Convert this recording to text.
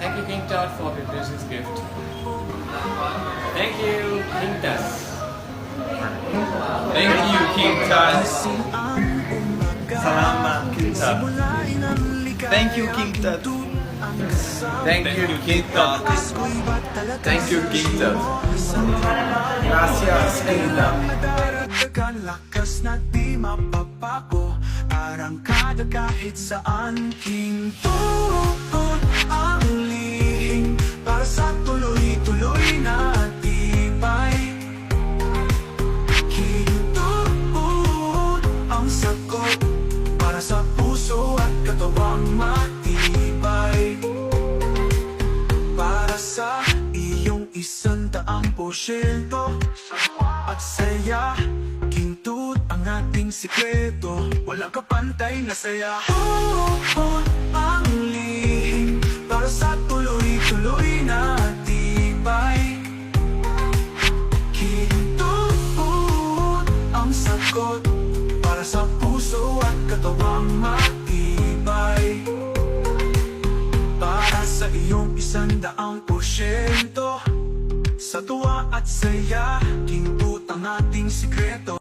Thank you, King Tut, for the Christmas gift. Thank you, King Tut. Thank you, King Tut. Salamat, King Tut. Thank you, King Tut. Thank you, King Tut. Thank you, King Tut. Gracias, King Tut. Madadagdagan lakas na di mapapago, arangkada kahit saan. King Tut ang lihim para sa tuloy-tuloy na tibay. King Tut ang sagot para sa puso at katawang matibay. Para sa iyong 100% at saya, King Tut ang ating sikreto. Walang kapantay na saya. Tut ang lihim para sa tuloy-tuloy na tibay. King Tut ang sagot para sa puso at katawang matibay. Para sa iyong 100% sa tuwa at saya, King Tut ang ating sikreto.